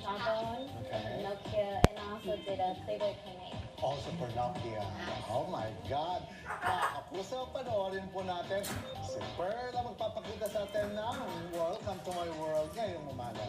jawbone, Okay. Nokia, and I also did a Playboy Pinay. Also for Nokia. Oh my God. Puso, panoorin po natin. Si Pearl ang magpapakita sa atin ng Welcome to My World ngayong umaga.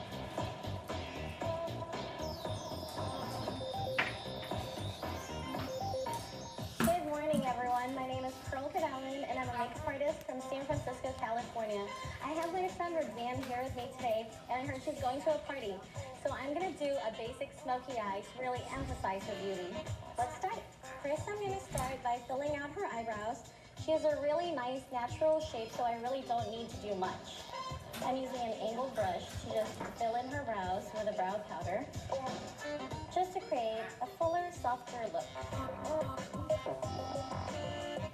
Good morning, everyone. My name is Pearl Cabalan, and I'm a makeup artist from San Francisco, California. I have my friend Roxanne here with me today, and I heard she's going to a party. So I'm going to do a basic smoky eye to really emphasize her beauty. Let's start. First, I'm going to start by filling out her eyebrows. She has a really nice natural shape, so I really don't need to do much. I'm using an angled brush to just fill in her brows with a brow powder, just to create a fuller, softer look.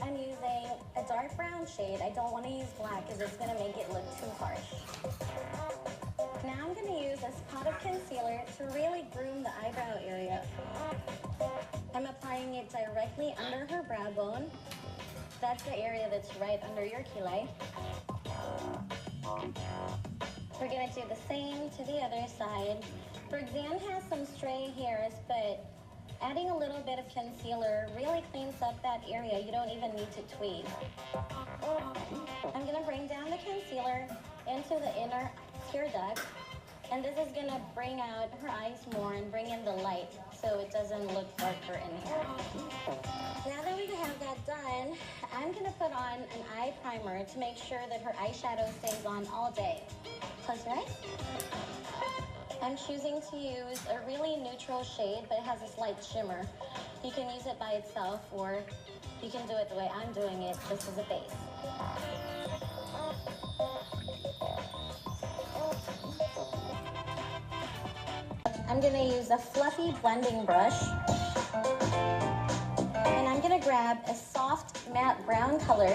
I'm using a dark brown shade. I don't want to use black because it's going to make it look too harsh. Now I'm going to use a spot of concealer to really groom the eyebrow area. I'm applying it directly under her brow bone. That's the area that's right under your kilay. We're going to do the same to the other side. Roxanne has some stray hairs, but adding a little bit of concealer really cleans up that area. You don't even need to tweeze. I'm going to bring down the concealer into the inner tear duct, and this is going to bring out her eyes more and bring in the light so it doesn't look darker in here. Now that we have that done, I'm going to put on an eye primer to make sure that her eyeshadow stays on all day. Close your eyes. I'm choosing to use a really neutral shade, but it has a slight shimmer. You can use it by itself, or you can do it the way I'm doing it, just as a base. I'm going to use a fluffy blending brush, and I'm going to grab a soft matte brown color.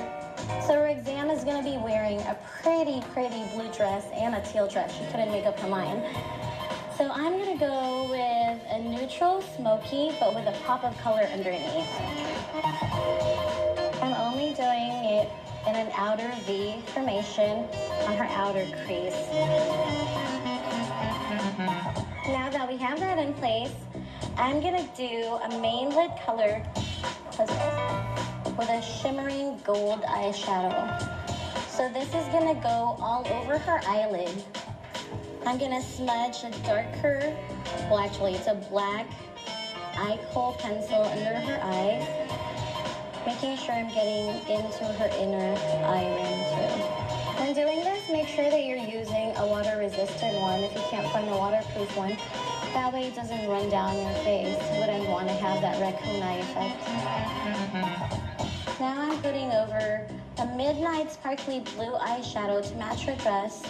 So Roxanne is going to be wearing a pretty blue dress and a teal dress. She couldn't make up her mind. So I'm going to go with a neutral smoky, but with a pop of color underneath. I'm only doing it in an outer V formation on her outer crease. Now that we have that in place, I'm going to do a main lid color with a shimmering gold eyeshadow. So this is going to go all over her eyelid. I'm going to smudge a darker, well actually it's a black eye kohl pencil under her eyes, making sure I'm getting into her inner eye ring too. When doing this, make sure that you're using a water-resistant one if you can't find a waterproof one. That way it doesn't run down your face. You wouldn't want to have that raccoon eye effect. Now I'm putting over a midnight sparkly blue eyeshadow to match her dress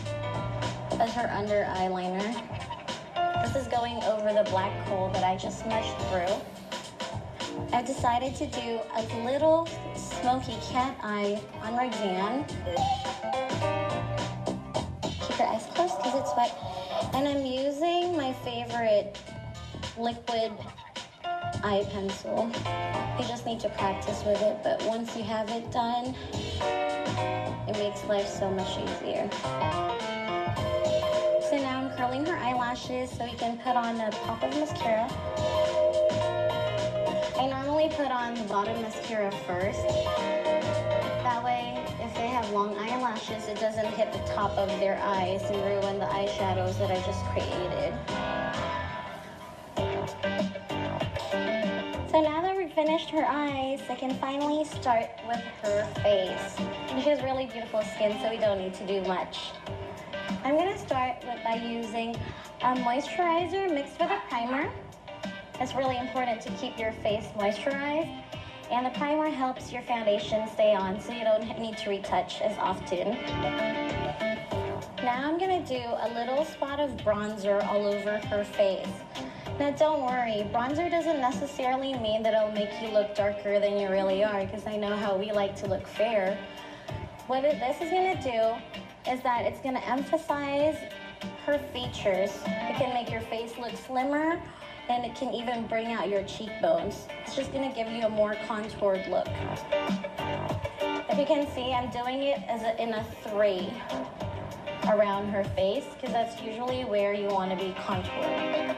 as her under eyeliner. This is going over the black kohl that I just smudged through. I've decided to do a little smoky cat eye on Roxanne. Keep your eyes closed because it's wet. And I'm using my favorite liquid eye pencil. You just need to practice with it, but once you have it done, it makes life so much easier. So now I'm curling her eyelashes so we can put on a pop of mascara. I normally put on the bottom mascara first. That way, if they have long eyelashes, it doesn't hit the top of their eyes and ruin the eyeshadows that I just created. So now that we've finished her eyes, I can finally start with her face. She has really beautiful skin, so we don't need to do much. I'm going to start by using a moisturizer mixed with a primer. It's really important to keep your face moisturized, and the primer helps your foundation stay on so you don't need to retouch as often. Now I'm going to do a little spot of bronzer all over her face. Now don't worry, bronzer doesn't necessarily mean that it'll make you look darker than you really are, because I know how we like to look fair. What this is going to do is that it's going to emphasize her features. It can make your face look slimmer, and it can even bring out your cheekbones. It's just going to give you a more contoured look. If you can see, I'm doing it in a 3. around her face because that's usually where you want to be contoured.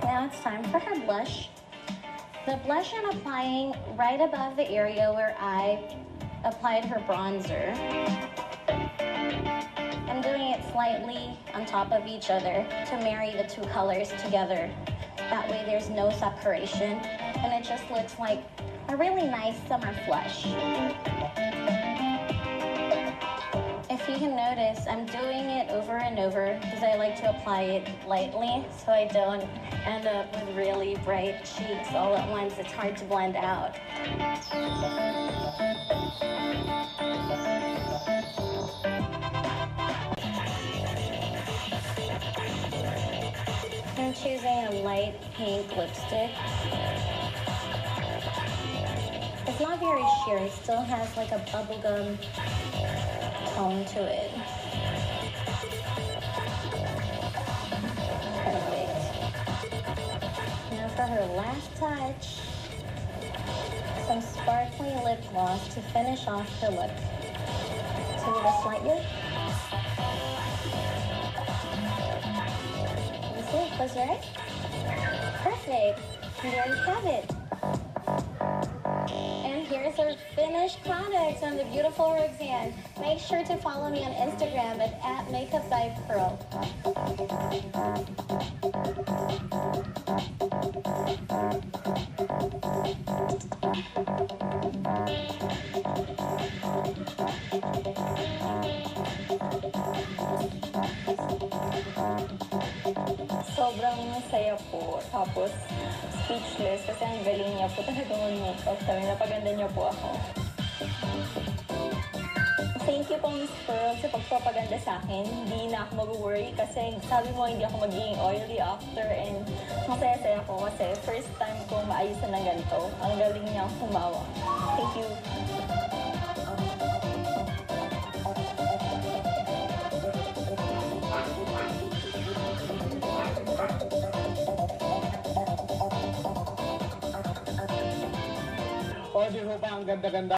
Now it's time for her blush. The blush I'm applying right above the area where I applied her bronzer. I'm doing it slightly on top of each other to marry the two colors together. That way there's no separation and it just looks like a really nice summer flush. If you can notice, I'm doing it over and over because I like to apply it lightly so I don't end up with really bright cheeks all at once. It's hard to blend out. I'm choosing a light pink lipstick. It's not very sheer, it still has like a bubblegum tone to it. Perfect. Now for her last touch, some sparkling lip gloss to finish off her look. So this lightly. Let me see, close your eyes. Perfect. And there you have it. And here's our finished product on the beautiful Roxanne. Make sure to follow me on Instagram at @makeup_by_pearl. Sobrang saya po. Tapos, speechless kasi ang galing niya po talaga mag-makeup. Sabi, napaganda niya po ako. Thank you po, Miss Pearl, sa pagpapaganda sa akin. Hindi na ako mag-worry kasi sabi mo hindi ako magiging oily after and masaya-saya ko kasi first time ko maayusan ng ganito. Ang galing niya kumawa. Thank you. O, di ho ba ang ganda-ganda?